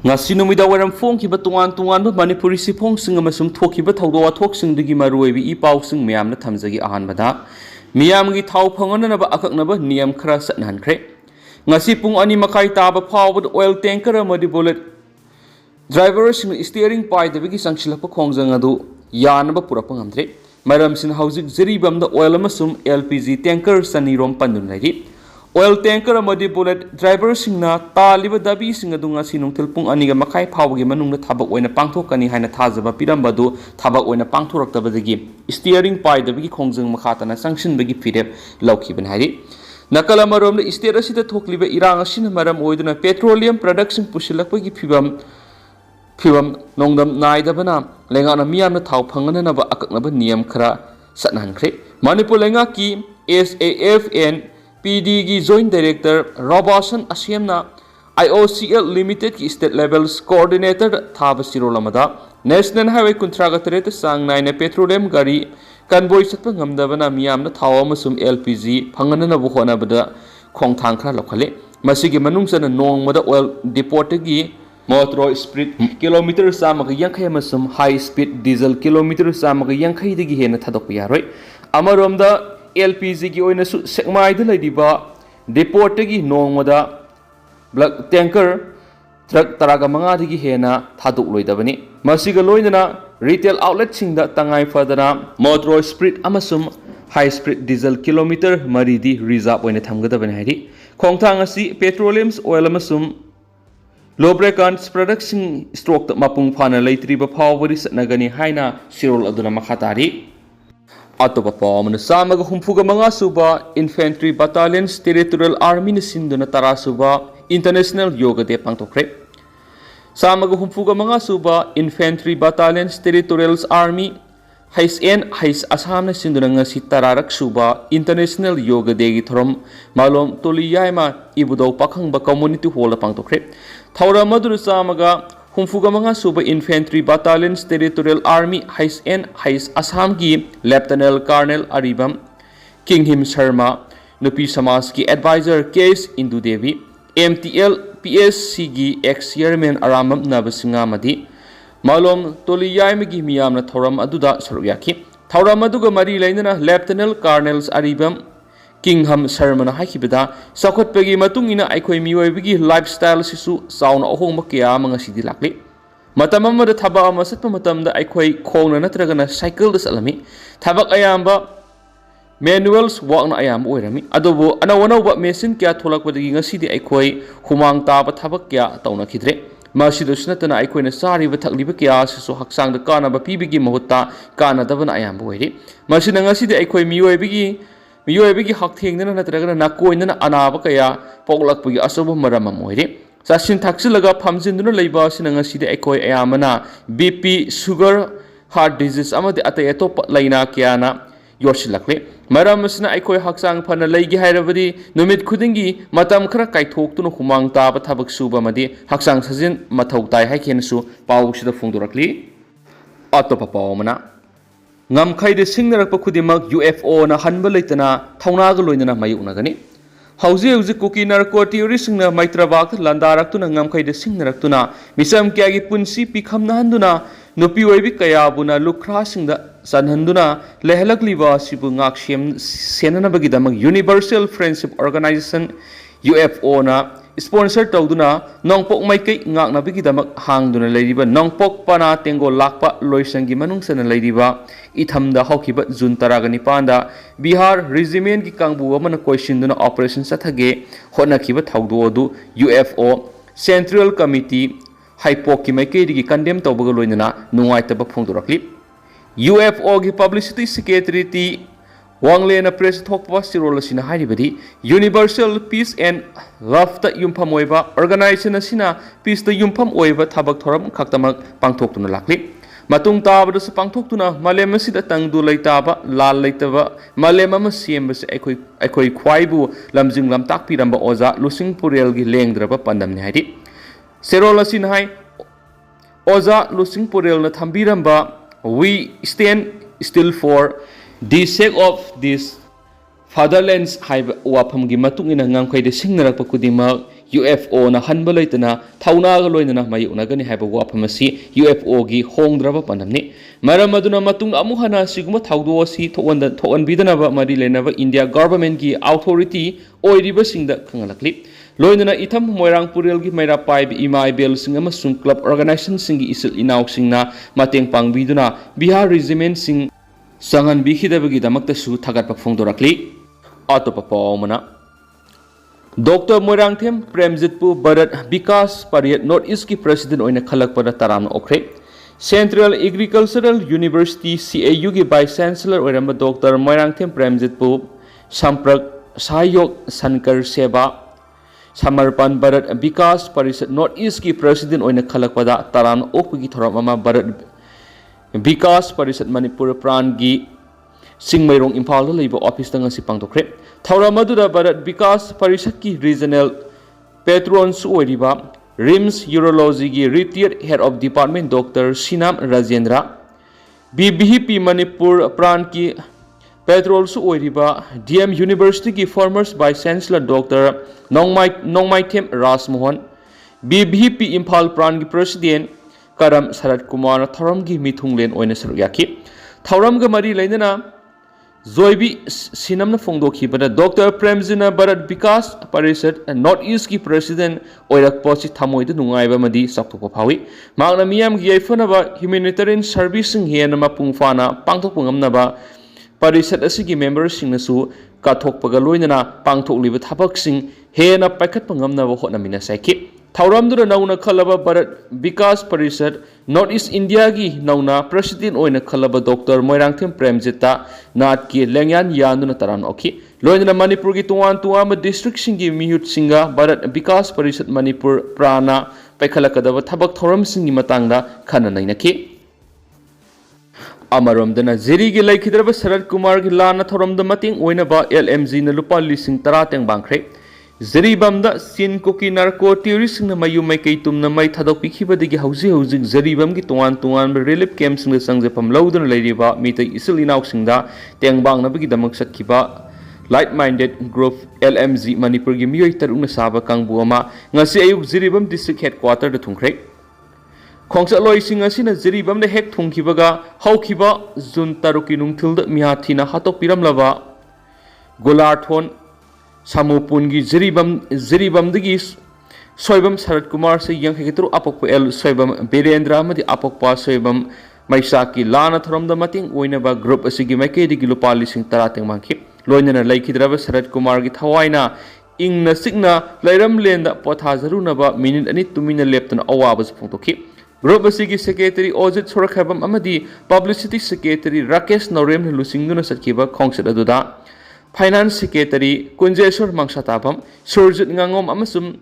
ngasi numida waram phong ki ba tungan tungan ba manipuri sifong sing amasum thoki ba thawdo athok sing digi maroi bi ipaw sing miyam na thamjagi ahan bada miyam gi thaw phangana na ba akak na ba niyam khara satnan khre ngasi pung ani makai ta ba phaw ba oil tanker amadi bullet driver sing steering pai de bi sangshila pa khongjang adu yan ba pura pangamdre maram sin hauzik jiri bam da oil amasum lpg tanker sani rom pandun lai oil tanker amadi bullet driver singna taliba dabi sing adu ngasi nungthil pung ani ga makai phawgi manungna thabak oina pangthokani haina thajaba pirambadu thabak oina pangthoraktabadagi steering pai dabigi khongjang makhatana sangsinbagi firep laukiban hari nakala marom le state asida thokliba irang asina maram oiduna petroleum production pusilakpagi phibam nongdam naidabana lengana miyamna thaw phangana na ba akakna ba niyam khara satnankhre manipur lenga ki SAFN PD की Joint Director Robertson Asiamna IOCL Limited की State Levels Coordinator थाब सिरोलमदा National Highway कुंत्रागतरेत सांग नाइने petroleum गाड़ी कंबोई सत्प ngамदबना मियामना थाव अमसुम LPG फंगनना बुखोनाबदा खोंथांग खरा लखले मसिगे मनुंगसना नोंगमदा ऑयल डिपोटगी मोटर स्पीड किलोमीटर सामग यांखै अमसुम हाई स्पीड डीजल किलोमीटर सामग यांखै दगी हेना थादोक यारोय अमरोमदा LPG की ओइना सु सेकमाइद लैदिबा डिपोटगी नोंगमदा ब्लक टैंकर ट्रक तरागा मंगा दगी हेना थादुक लोइदबनी मसिगा लोइदना रिटेल आउटलेट सिंगदा तंगाई फदना मोटर स्पीड अमसुम हाई स्पीड डीजल किलोमीटर मरीदी रिजर्व ओइना थमगदबनी हाइदि खोंथांग असि पेट्रोलियम्स ऑयल अमसुम lubricants production stroke mapung phana leitriba phawbari satnagani haina sirol aduna makhatari atopa pawmana samaga humfuga manga suba infantry battalions territorial army ni sinduna tara suba international yoga day pangtokre samaga humfuga manga suba infantry battalions territorial army hais asam na sinduna ngasi tararak suba international yoga day gi thorom malom toliyaima ibudo pakhangba community hall pangtokre thawra maduru samaga humfuga manga suba infantry battalions territorial army hais asam gi lieutenant colonel aribam kinghim sharma nupi samaj ki advisor case indu devi mtl psc gi ex chairman aramam nabasinga madi malom toliyai gi miyamna thoram aduda saruyaki thawra maduga mari lainana lieutenant colonels aribam kingham sharma na haikibada sakotpegi matungina aikhoi miyoibigi lifestyle sisu sauna ohongma kya manga sidi lakli matam amada thaba ama satpa matamda aikhoi khongna natragana cycle da salami thabak ayamba manuals walk na ayam oirami adobo anawanawba machine kya tholakpadagi ngasidi aikhoi humang taba thabak kya tauna khidre masido snatana aikhoi na sariba thakliba kya sisu haksang da kana ba pibigi mahutta kana dabana ayam oiri masina ngasidi aikhoi miyoibigi hak thengna natragana nakoinna anaba kaya poglakpagi asobo maramam oiri sasin thaksilaga phamjinduna leiba sinanga sidi aikoi ayamana bp sugar heart disease amadi atai atop laina kyana yosilakle maram asna aikoi haksang phana leigi hairabadi numit khudingi matam khara kaithoktuna humang taba thabak suba madi haksang sajin mathau tai haikensu pawsida phungdorakli atopa pawmana ngamkhaide singnarakpa khudimak UFO na hanba leitana thaunaga loinana mayuknagani hauzi kuki narco theory singna maitrabak landaraktuna ngamkhaide singnarakuna misam kyagi punsi pikhamna handuna nupi oibi kayabuna lukra singda sanhanduna lehelakliba sibu ngak senana bagidamak universal friendship organization UFO na sponsor tawduna nongpok maikai ngakna bigidamak hangduna leiriba nongpok pana tengo lakpa loisangi manungsana leiriba ithamda hawkiba jun taragani panda Bihar regiment ki kangbu amana koisinduna operation sathage honakiba thawdu odu UFO central committee haipok ki maikai digi condemn tawbaga loinana nungaitaba phongdorakli UFO ki publicity secretary Wanglena press thokpa sirol asina hairibadi universal peace and love ta yumpham oiba organization asina peace ta yumpham oiba thabak thoram khaktamak pangthoktuna lakli matung tabadu su pangthoktuna malem asida tangdu leitaba lal leitaba malem ama sembase aikoi khwaibu lamjing lam takpiramba oza lusing purel gi lengdraba pandamni haidi serol asina hai oza lusing purel na thambiramba we stand still for the sake of this fatherlands haiba wafam gi matung ina ngamkhaide singnarakpa kudimak UFO na hanba leitana thaunaga loinana mayunagani haiba wafam asi UFO gi hongdraba panamni maram aduna matung amu hana siguma thaudo asi thoan bidanaba mari lenaba India government gi authority oiriba singda khangalakli loinana itham moirang purel gi maira pai ima ibel sing amasung club organization singi isil inauk singna mateng pangbiduna Bihar regiment sing sangan bikhidabagi damakta su thagatpa phongdorakli atopa pawmana Dr. Moirangthem Premjitpu Bharat Vikas Pariyat North East ki president oina khalak pada taram okre Central Agricultural University CAU ki vice chancellor oiramba Dr. Moirangthem Premjitpu Samprak Sahayok Sankar Seba Samarpan Bharat Vikas Pariyat North East ki president oina khalak pada taram okpagi thoram ama Bharat Vikas Pariyat Manipur Pran gi Singmairong Imphal da leiba office tanga si pangtokre Thauramadu Bharat Vikas Parishad ki regional patron su oiriba RIMS Urology ki retired head of department Dr. Sinam Rajendra BBP Manipur Pran ki patron su oiriba DM University ki former vice chancellor Dr. Rongmei Rasmohan BBP Imphal Pran ki president Karam Sarat Kumar Thauram ki mithunglen oina sarugyaki Thauram ga mari leinana Zoibi Sinamna Fongdoki but Dr. Premjina Bharat Vikas Parishad North East ki president oirak pochi thamoi de nungaiba madi saktopa phawi magna miyam gi yaifanaba humanitarian service sing hena mapung fana pangthok pungamnaba parishad asigi members sing nasu kathokpaga loinana pangthokliba thabak sing hena paikhat pangamnaba hotnamina saiki Thauramdura nauna khalaba Bharat Vikas Parishad North East India gi nauna president oina khalaba Dr. Moirangthem Premjita Nat ki lengyan yanduna taran oki loinana Manipur gi tuan district singi mihut singa Bharat Vikas Parishad Manipur Prana paikhalakadaba thabak thoram singi matangda khana nainaki Amaramdana Jiri gi laikhidraba Sarat Kumar gi lana thoramda mating oina ba LMG na lupa lising tara teng bangkhre Jiri bamda sin koki narco terrorist na mayu mai kai tumna mai thadok pikhiba degi hausi Jiri bam gi tuan relief camp sing sangje pam laudana leiriba mitai isil inauk singda tengbang na bagi damak sakhiba light minded group LMG Manipur gi miyoi taruna saba kangbu ama ngasi ayuk Jiri bam district headquarter da thungkhre khongsa loi sing asina Jiri bam da hek thungkhibaga haukiba jun taruki nungthil da mihathina hatok piramlaba golarthon Samupun gi Jiri bam dagi Soibam Sarat Kumar se yang hekitru apok el Soibam Birendra amadi apokpa Soibam Maisaki lana thoramda mating oinaba group asigi maike digi lupa lising tarateng mangki loinana laikhidraba Sarat Kumar gi thawaina ingna signa lairam lenda pothajarunaba minute ani tumina leptana awabas phongtokhi group asigi secretary Ojit Sorakhabam amadi publicity secretary Rakesh Naurem lusingduna satkiba khongset aduda Finance Secretary Kunjeswar Mangsatabam Surjit Ngangom amasum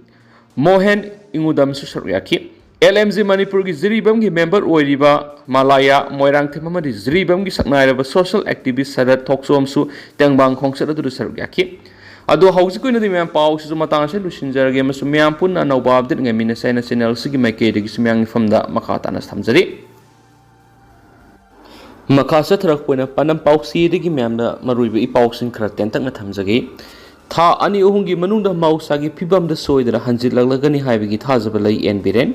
Mohan Ingudam Susaryaki LMG Manipur gi Jiri bam gi member oiriba Malaya Moirangthem amadi Jiri bam gi saknairaba social activist Sarat Thoksom su tengbang khongsat adu saryaki ado hausikoi na mem pau su matang se lusinjarage amasum myam punna nauba update ngamina saina channel sigi maike digi sumyang famda makata nas thamjari Makasa Trakpuna Panam Pausi Digi Mamda Marubi Pausin Kratentak Natamzagi Tha Ani Uhungi Manunda Mausagi Pibam the Soy the Hanjit Lagani Haibigi Tazabalai and Biren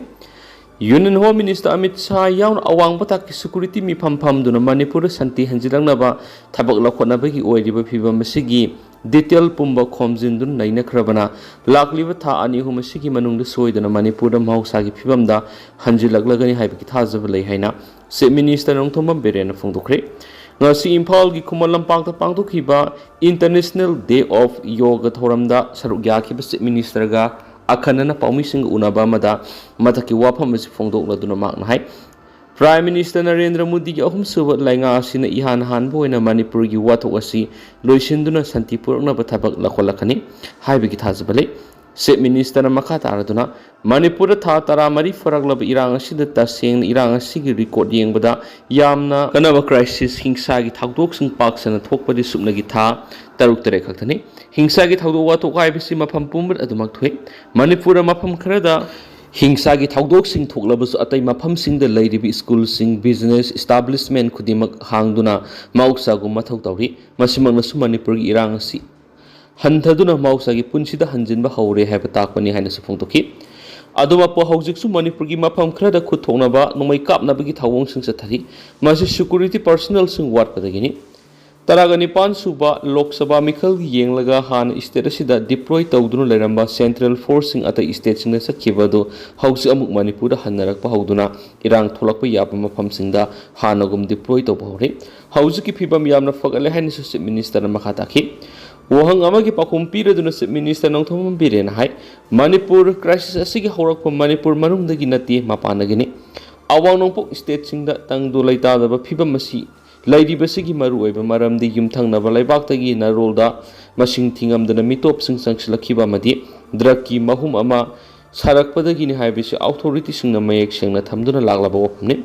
Union Home Minister Amit Shah Yaun Awang Bataki Security Mi Pam Duna Manipur Santi Hanjilanaba Tabak Lakonabagi Oidiba Pibam Sigi Detail Pumba Komzindun Naina Krabana Lakliva Tha Ani Humasiki Manung the Soy the Manipur Mausagi Pibamda Hanjilagani Haibigi Tazabalai Haina Se Minister Nongthomam Beren Fongdokre ngasi Imphal gi Khumalam Pangta Pangtokhiba International Day of Yoga Thoramda sarugya ki Se Minister ga akhanana paumi sing unaba mada mathaki wafam si fongdokla duna makna hai Prime Minister Narendra Modi gi ahum suba lainga asina ihan han boina Manipur gi wathok asi loisinduna santipur na bathabak lakholakani haibi gi thazbale Se Minister Makata Araduna Manipur Tha Tara Mari Faraglab Irang Sida Tasing Irang Sigi record Yengbada Yamna Kanava crisis Hingsagi Thagdok Sing Parks and Tokpadi Subnagi Tha Taruk Terekatani Hingsagi Thagdowa Tokai Bisima Pampumber Adumaktwe Manipura Mapam Karada Hingsagi Thagdok Sing Toklabus Atay Mapam Sing the Lady School Sing Business Establishment Kudimak Hangduna Mauksagu Mathok Tauri Masimak Nasu Manipur Irang Si hantaduna mausagi punsida hanjinba haure haiba takpani haina su phongtokhi aduma po hojiksu manipur gi mafam khrada khut thongnaba nomai kapnabagi thawong sing sathari masi security personnel sing wat padagini taragani pan suba lok sabha mikhal gi yenglaga han state asida deploy tawduna leramba central force sing ata state sing sakhibado hausi amuk manipur da hannarak pa hauduna irang tholakpa yapa mafam singda hanagum deploy tawba hore hausi ki phibam yamna fagale hain su minister makha takhi wohang amagi pakhum piraduna se minister nongthom biren hai manipur crisis asigi horakpa manipur manungdagi nati mapanagini awang nongpok state singda tangdu laita da phibam masi laidi basigi maru oiba maramdi yumthang na balaibak-tagi na rolda masing thingamdana mitop sing sangsilakhiba madi drug ki mahum ama sarakpadagi ni haibisi authority singna mayek sengna thamduna laglaba wapne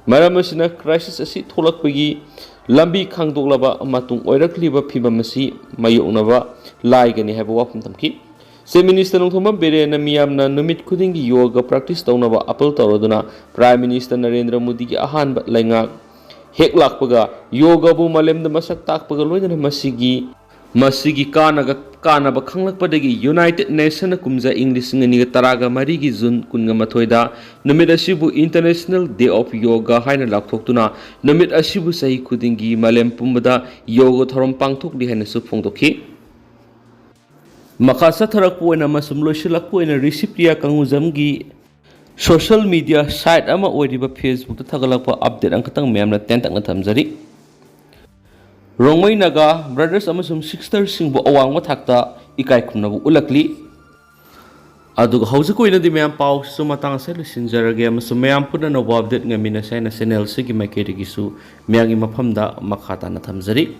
maram asina crisis asi tholakpagi lambi khangdoklaba matung oirakliba phibam asi mayoknaba laigani haiba wapum thamki se minister nongthoma berena miyamna numit khudingi yoga practice tawnaba appeal tawraduna prime minister narendra modi ki ahanba lainga hek lakpaga yoga bu malemda masak takpaga loidana masigi kanaba khanglakpadagi united nation kumja english ngani taraga mari gi jun kunga mathoida numit asibu international day of yoga haina lakthokuna numit asibu sahi khudingi malem pumbada yoga thorom pangthok di haina su phongdokhi makasa tharak poina masum loisilak poina Licypriya kangujamgi social media site ama oiriba Facebook ta thagalakpa update ang katang mayamna tentak na thamjari Rongmei Naga Brothers Sisters singbu awang thakta ekai khumnaba utlakli aduga hauja koina di mayam pau su matang se lisinjarage amasum mayam puna no update ngamina saina channel sigi maikeri gisu mayagi mafamda makhata na thamjari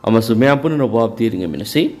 amasum mayam puna no update ngamina sei